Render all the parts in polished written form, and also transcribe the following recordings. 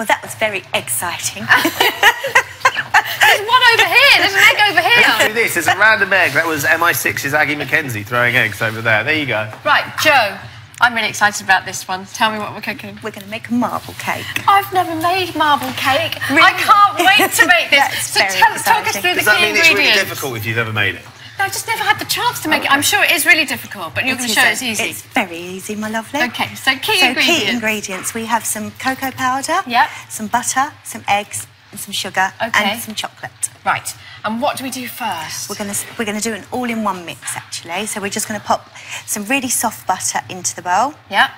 Well, that was very exciting. There's one over here. There's an egg over here. Let's do this. There's a random egg. That was MI6's Aggie Mackenzie throwing eggs over there. There you go. Right, Joe. I'm really excited about this one. Tell me what we're cooking. We're going to make a marble cake. I've never made marble cake. Really? I can't wait to make this. So talk us through the key ingredients. Does that mean it's really difficult if you've ever made it? No, I've just never had the chance to make it. I'm sure it is really difficult, but you're going to show it's easy. It's very easy, my lovely. OK, so key ingredients. Key ingredients. We have some cocoa powder, some butter, some eggs, and some sugar, and some chocolate. Right. And what do we do first? We're gonna do an all-in-one mix, actually. So we're just going to pop some really soft butter into the bowl. Yeah.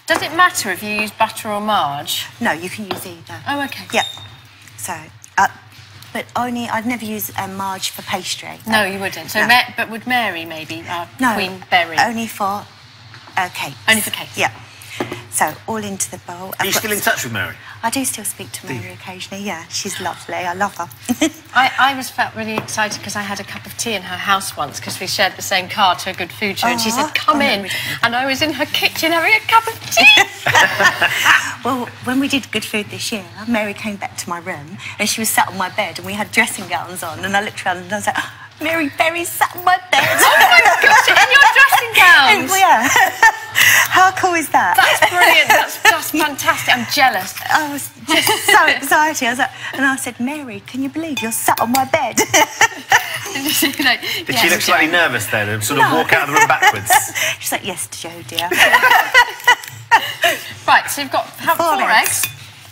Does it matter if you use butter or marge? No, you can use either. Oh, OK. Yeah. So, but only, I'd never use marge for pastry. No, you wouldn't. So, no. But would Mary maybe? No, Queen Berry? Only for cakes. Only for cakes? Yeah. So, all into the bowl. Are you still in touch with Mary? I do still speak to Mary occasionally, yeah. She's lovely, I love her. I felt really excited because I had a cup of tea in her house once because we shared the same car to a good food show and she said, come in. And I was in her kitchen having a cup of tea. Well, when we did Good Food this year, Mary came back to my room and she was sat on my bed and we had dressing gowns on and I looked around and I was like, Mary Berry's sat on my bed. Oh my gosh, in your dressing gowns? Yeah. How cool is that? That's brilliant. That's just fantastic. I'm jealous. I was just so excited. And I said, Mary, can you believe you're sat on my bed? Did she look slightly nervous then and sort of walk out of the room backwards? She's like, yes, Joe, dear. Right, so you've got four eggs.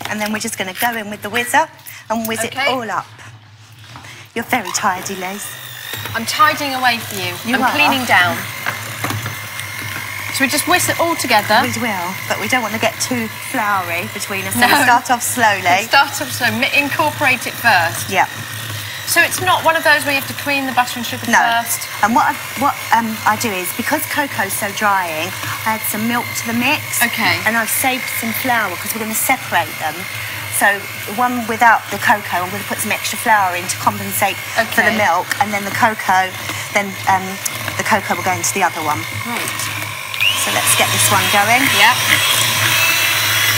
And then we're just going to go in with the whizzer and whiz it all up. You're very tidy, Les. I'm tidying away for you. I'm cleaning down. So we just whisk it all together? We will, but we don't want to get too floury between us. So we start off slowly. Start off slowly. Incorporate it first. Yeah. So it's not one of those where you have to cream the butter and sugar first? And what I do is, because cocoa's so drying, I add some milk to the mix. Okay. And I've saved some flour because we're going to separate them. So the one without the cocoa, I'm going to put some extra flour in to compensate for the milk, and then the cocoa will go into the other one. Right. So let's get this one going. Yeah.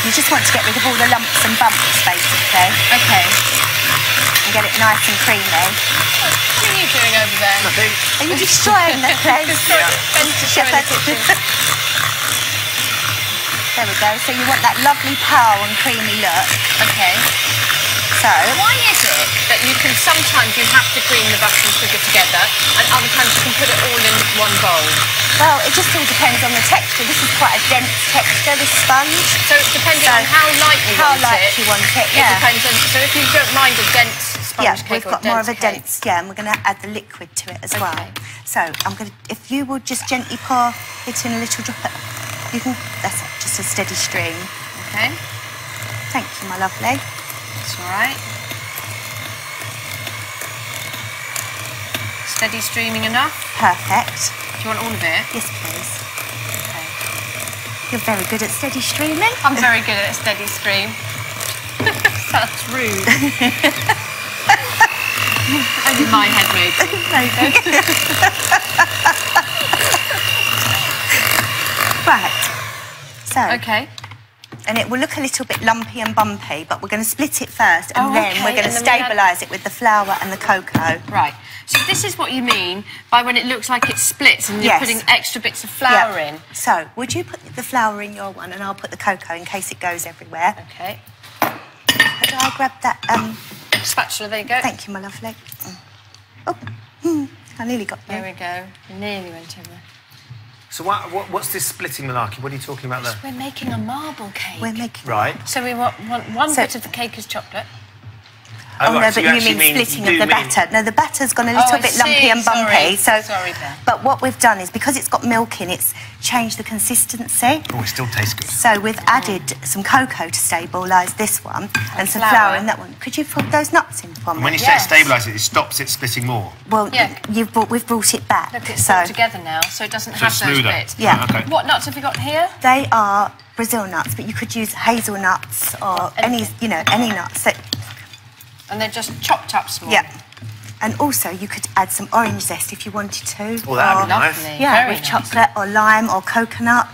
You just want to get rid of all the lumps and bumps, basically. Okay. And get it nice and creamy. What are you doing over there? Nothing. Are you destroying the place? There we go. So you want that lovely pearl and creamy look. Okay. So why is it that sometimes you have to cream the butter and sugar together and other times you can put it all in one bowl? Well, it just all depends on the texture. This is quite a dense texture, this sponge. So it's depending on how light you want it. Yeah. It depends on, so if you don't mind a dense sponge cake we've got more of a dense, and we're going to add the liquid to it as well. So I'm going to, if you will just gently pour it in a little drop, you can, that's it, just a steady stream. Okay. Thank you, my lovely. That's all right. Steady streaming enough? Perfect. Do you want all of it? Yes, please. Okay. You're very good at steady streaming. I'm very good at a steady stream. Sounds rude. Only my head maybe. Right. So. Okay. And it will look a little bit lumpy and bumpy, but we're going to split it first, and then we're going to stabilise it with the flour and the cocoa. Right. So this is what you mean by when it looks like it splits and you're putting extra bits of flour in. So, would you put the flour in your one, and I'll put the cocoa in case it goes everywhere. Okay. Could I grab that spatula? There you go. Thank you, my lovely. Oh, I nearly got you. There we go. You nearly went over. So what's this splitting malarkey? What are you talking about there? We're making a marble cake. We're making... Right. So we want one bit of the cake as chocolate. Oh, no, but you mean splitting of the batter. No, the batter's gone a little bit lumpy and bumpy. Sorry, Ben. But what we've done is, because it's got milk in, it's changed the consistency. Oh, it still tastes good. So we've added some cocoa to stabilise this one and some flour in that one. Could you put those nuts in for me? When you say stabilise it, it stops it splitting more. Well, we've brought it back. Look, it's all together now, so it doesn't have those bits. Yeah. Okay. What nuts have you got here? They are Brazil nuts, but you could use hazelnuts or any nuts that. And they're just chopped up small. Yeah. And also, you could add some orange zest if you wanted to. Oh, that'd be nice. Yeah, with chocolate or lime or coconut.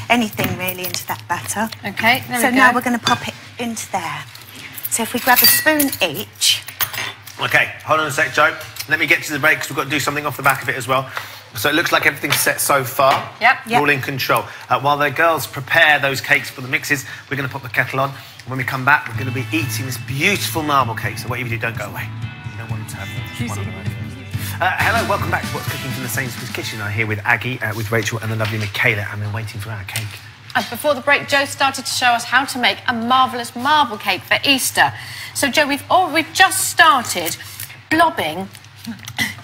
anything really into that batter. Okay, there we So go. now we're going to pop it into there. So if we grab a spoon each. Okay, hold on a sec, Joe. Let me get to the break because we've got to do something off the back of it as well. So it looks like everything's set so far. Yep. You're all in control. While the girls prepare those cakes for the mixes, we're going to pop the kettle on. When we come back, we're going to be eating this beautiful marble cake. So whatever you do, don't go away. You don't want to have one of them. Hello, welcome back to What's Cooking from the Sainsbury's Kitchen. I'm here with Aggie, with Rachel and the lovely Michaela, and we're waiting for our cake. And before the break, Joe started to show us how to make a marvellous marble cake for Easter. So, Joe, we've just started blobbing,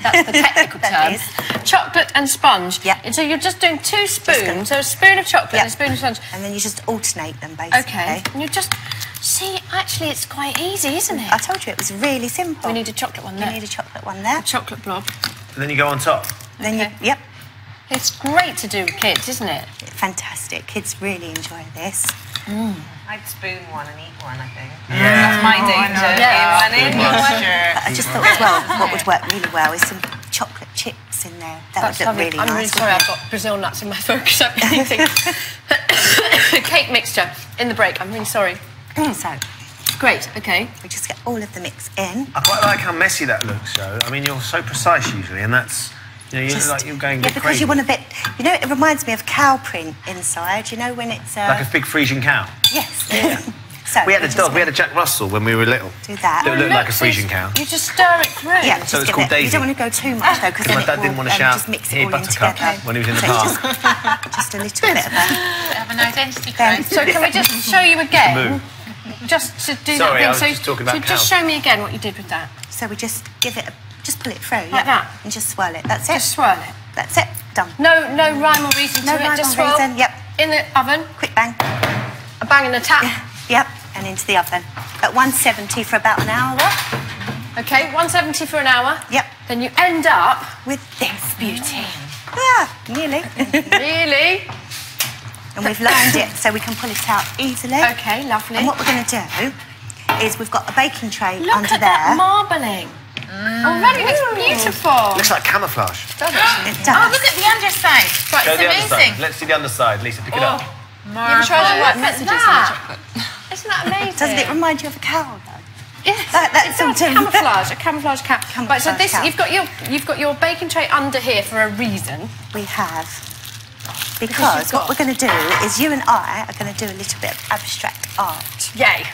that's the technical term, chocolate and sponge. Yeah. And so you're just doing 2 spoons, so a spoon of chocolate and a spoon of sponge. And then you just alternate them, basically. Okay. And you just... See, actually, it's quite easy, isn't it? I told you it was really simple. We need a chocolate one there. You need a chocolate one there. A chocolate blob. And then you go on top. Then Okay. Yep. It's great to do with kids, isn't it? Fantastic. Kids really enjoy this. I'd spoon one and eat one, I think. Yeah. That's my danger. Yeah. One in, one. I just thought as well, what would work really well is some chocolate chips in there. That would look lovely. really I'm nice. really sorry I've got Brazil nuts in my focus. I'm eating cake mixture in the break. I'm really sorry. So, Great, okay. we just get all of the mix in. I quite like how messy that looks, Joe. I mean, you're so precise usually, and that's... You know, you're going a bit because crazy. you want a bit... You know, it reminds me of cow print inside, you know, when it's... Like a big Frisian cow. Yes. So We had a just dog, we had a Jack Russell when we were little. do that. It looked like a so Frisian cow. You just stir it through. Yeah, So just it's give called it. You Daisy. don't want to go too much though, because then My dad it didn't will want to shout, just mix it "Here, all in Buttercup," together. when he was in the So park. it's just a little bit of a... Have an identity Then- crisis. So can we just show you again? Just to do Sorry, I that was thing. just talking about so just cows. show me again what you did with that. So we just give it, just pull it through, Like that? and just swirl it. That's it. Just swirl it. That's it. Done. No rhyme or reason No to it. rhyme Just or swirl. reason, yep. In the oven. Quick bang. A bang in the tap. Yep. And into the oven at 170 for about an hour. Okay, 170 for an hour. Yep. Then you end up With this beauty. Ah, nearly. really. And we've lined it so we can pull it out easily. Okay, lovely. And what we're going to do is we've got a baking tray Look under at that there. marbling. Already looks beautiful. Looks like camouflage. It Oh, does. look at the underside. Show It's the amazing. underside. Let's see the underside. Lisa, pick it up. Marvellous. Look at that. Isn't that amazing? Doesn't it remind you of a cow though? Yes, That it's sort of- a camouflage cap. Right, so Camouflage this cap. you've got your baking tray under here for a reason. We have. you've Because got- what we're going to do is you and I are going to do a little bit of abstract art. Yay!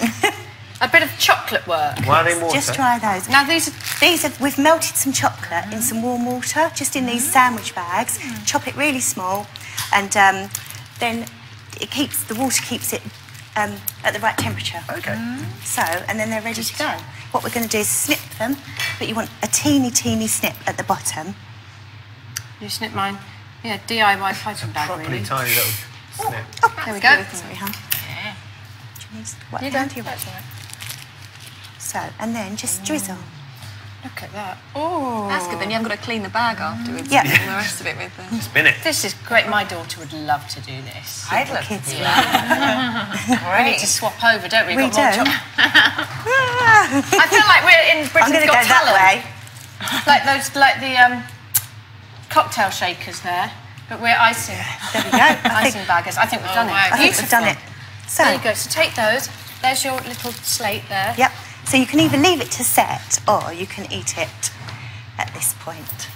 A bit of chocolate work. Why are they in water? Just try those. Now these are We've melted some chocolate in some warm water, just in these sandwich bags. Chop it really small, and then the water keeps it at the right temperature. Okay. So, and then they're ready to go. What we're going to do is snip them, but you want a teeny snip at the bottom. you snip mine. Yeah, DIY piping bag Properly really. tiny little snip. There we go. Sorry, huh? Do you need what You down go. to your right? So, and then just drizzle. Look at that. Oh, That's good, then you haven't got to clean the bag afterwards. Yeah. And all the rest of it with the... Spin it. this is great. My daughter would love to do this. I'd love to Kids do love that. We need to swap over, don't we? We Got more do. I feel like we're in I'm Britain's going to go Got Talent. that way. Like the cocktail shakers there, but we're icing. There we go. I Icing baggers. I think we've done wow. it. I think we've done it. So, There you go. So take those. There's your little slate there. yep. So you can either leave it to set or you can eat it at this point.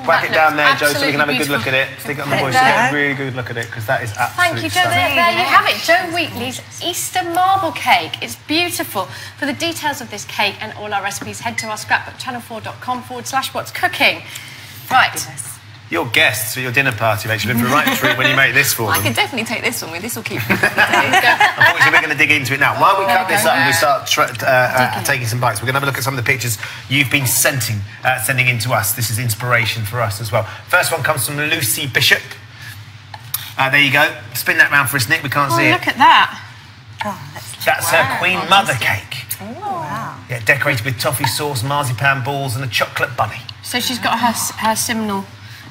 Whack it down there, Joe, so we can have a absolutely good look at it. Stick it on the There voice you so we go. have a really good look at it, because that is absolutely Thank you, Joe. There you have it. Joe Wheatley's Easter marble cake. It's beautiful. For the details of this cake and all our recipes, head to our scrapbookchannel4.com/what's cooking. Right. Your guests for your dinner party, Rachel, in for a right treat when you make this for I them. could definitely take this one with. This will keep me. Unfortunately, we're going to dig into it now. While we cut this up and we start taking some bites, we're going to have a look at some of the pictures you've been sending in to us. This is inspiration for us as well. First one comes from Lucy Bishop. There you go. Spin that round for us, Nick. We can't Oh, see it. look at that. Oh, that's That's her Queen Mother cake. wow. Yeah, decorated with toffee sauce, marzipan balls, and a chocolate bunny. So she's got her seminal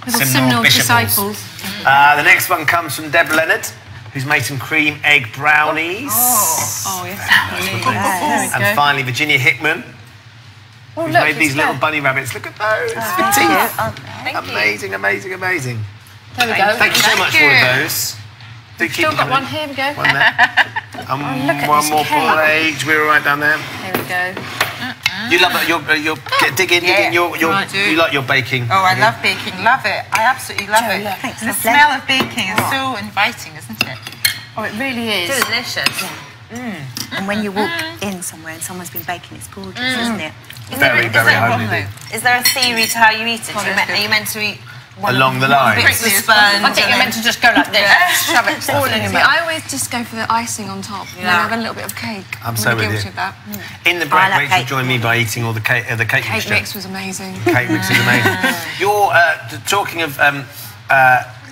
Seminal seminal bishop balls. disciples. The next one comes from Deborah Leonard, who's made some cream egg brownies. Oh, yes. Yes. And finally, Virginia Hickman, Oh, who's look, made these it's little there. bunny rabbits. Look at those. The teeth. Amazing, amazing, amazing. There we go. Thank you so much for all of those. Do keep Still them got coming. one here, we go. One there. look at One this more cake. for age. We're right down there. Here we go. You love that. You're dig in. Right. You like your baking. Oh, I love baking. Love it. I absolutely love it. look. Thanks, the lovely. smell of baking is so inviting, isn't it? Oh, it really is. Delicious. And when you walk in somewhere and someone's been baking, it's gorgeous, isn't it? Very, very homely. Is there a theory to how you eat it? Are you meant to eat Along the line. prick the sponge? I think you're meant to just go like this. Shove it all in your See, mouth. I always just go for the icing on top, and then I've got a little bit of cake. I'm so with guilty you. of that. In the break, I like Rachel cake. joined me by eating all the cake Cake mixture. mix was amazing. Cake mix is amazing. You're talking of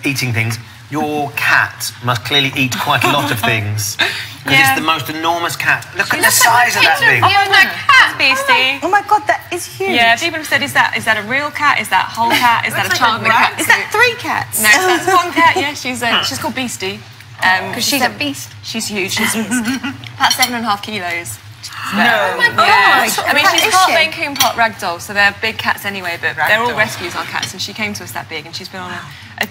eating things. Your cat must clearly eat quite a lot of things. Because it's the most enormous cat. Look at the size of that thing. Oh, my cat, Beastie. Oh my God, that is huge. Yeah, people have said, is that a real cat? Is that whole cat? Is that a child in the cat? Is that 3 cats? No, that's one cat. Yeah, she's called Beastie. Because she's a beast. She's huge. She's about 7.5 kilos. No. Oh my God. Yeah. I mean, What she's is part she? Maine Coon, part Ragdoll, so they're big cats anyway, but they're all Ragdoll. rescues, our cats, and she came to us that big, and she's been on a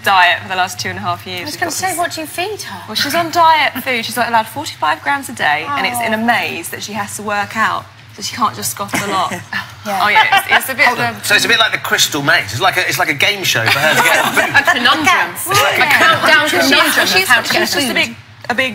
diet for the last 2.5 years. I was going to say, what do you feed her? Well, she's on diet food. She's allowed 45 grams a day, and it's in a maze that she has to work out, so she can't just scoff a lot. Oh yeah, it's a bit of a... So it's a bit like the Crystal Maze. It's like a game show for her to get her food. A conundrum. A countdown conundrum of how to get She's her just food.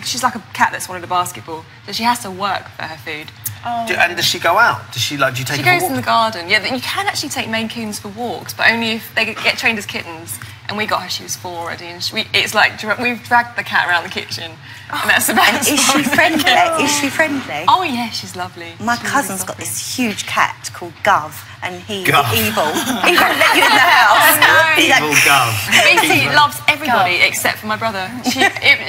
she's like a cat that's wanted a basketball, so she has to work for her food. And does she go out? Do you take She her goes for in the walk? garden. Yeah, you can actually take Maine Coons for walks, but only if they get trained as kittens. And we got her, she was 4 already, and it's like we've dragged the cat around the kitchen, and that's about And is she friendly? Is she friendly? Oh yeah, she's lovely. My She's cousin's really got lovely. this huge cat called Gov, and he's Gov. evil. He won't let you in the house. He's like, Evil Gov. Basically loves everybody except for my brother.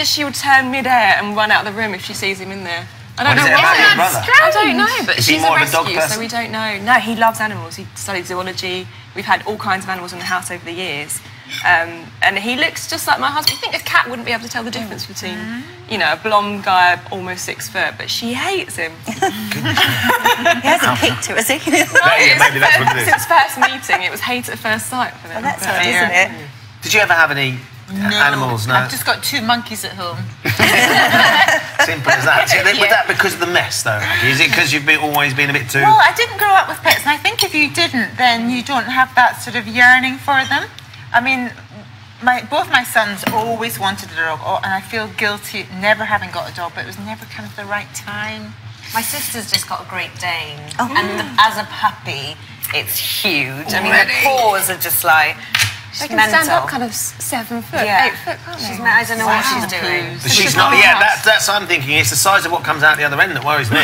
She would turn mid-air and run out of the room if she sees him in there. I don't What is know it about your brother? I don't know, but Is he she's more a of a dog rescue, person? so we don't know. No, he loves animals. He studied zoology. We've had all kinds of animals in the house over the years. And he looks just like my husband. You think a cat wouldn't be able to tell the difference between, a blonde guy, almost 6 foot, but she hates him. he hasn't kicked her, has he? Maybe that's what it is. Since first meeting, it was hate at first sight for them. Well, that's But, odd, isn't it? Did you ever have any animals? No. I've just got 2 monkeys at home. Simple as that. Was that because of the mess, though? Is it because you've always been a bit too... Well, I didn't grow up with pets, and I think if you didn't, then you don't have that sort of yearning for them. I mean, both my sons always wanted a dog, and I feel guilty never having got a dog, but it was never kind of the right time. My sister's just got a Great Dane, and as a puppy, it's huge. I mean, the paws are just like They can mental. stand up kind of 7 foot, Yeah. 8 foot, can't they? I don't know what she's doing. But she's not... Yeah, that's what I'm thinking. It's the size of what comes out the other end that worries me.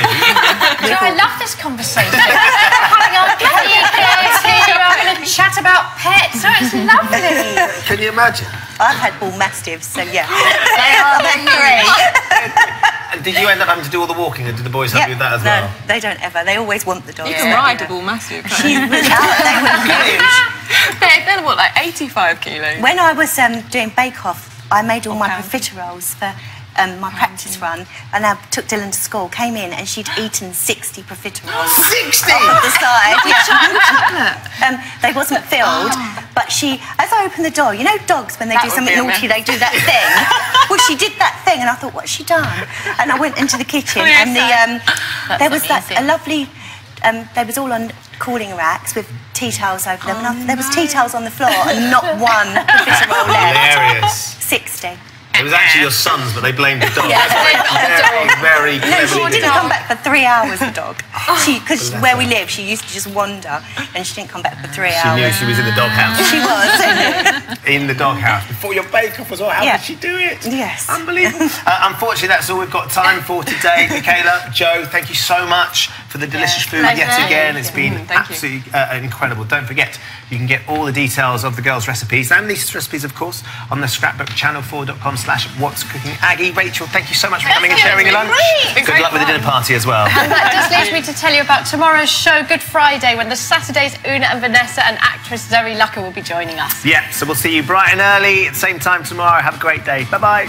Jo, I love this conversation. Having our bloody kids here, having a chat about pets. So it's lovely. Can you imagine? I've had bull mastiffs, so yeah. They're great. And did you end up having to do all the walking, and did the boys help you with that as well? No, they don't ever. They always want the dog. You can ride a bull mastiff. She was out, they were huge. They're what, like 85 kilos? When I was doing Bake Off, I made all my profiteroles for my practice run, and I took Dylan to school, came in, and she'd eaten 60 profiteroles. 60? Off the side. They wasn't filled, but she, as I opened the door, you know dogs, when they do would something be a naughty, mess. they do that thing. Well, she did that thing, and I thought, what's she done? And I went into the kitchen, and there was a lovely... they was all on cooling racks with tea towels over them, and there was tea towels on the floor and not one profiterole left. Hilarious. 60. It was actually your sons, but they blamed the dog. Yeah. Very No, she cleverly didn't done. come back for 3 hours, the dog. Because where we live, she used to just wander, and she didn't come back for 3 She hours. knew she was in the doghouse. She was. In the doghouse. Before your bake-off as well. How Yeah. did she do it? Yes. Unbelievable. Unfortunately, that's all we've got time for today. Michaela, Joe, thank you so much for the delicious food yet again. It's been Thank you. absolutely incredible. Don't forget, you can get all the details of the girls' recipes and these recipes, of course, on the scrapbook channel4.com/what'scooking.aggie. Rachel, thank you so much for coming and sharing your lunch. Good luck with the dinner party as well. And that just leads me to tell you about tomorrow's show, Good Friday, when the Saturdays Una and Vanessa and actress Zoe Lucker will be joining us. Yeah, so we'll see you bright and early at the same time tomorrow. Have a great day. Bye-bye.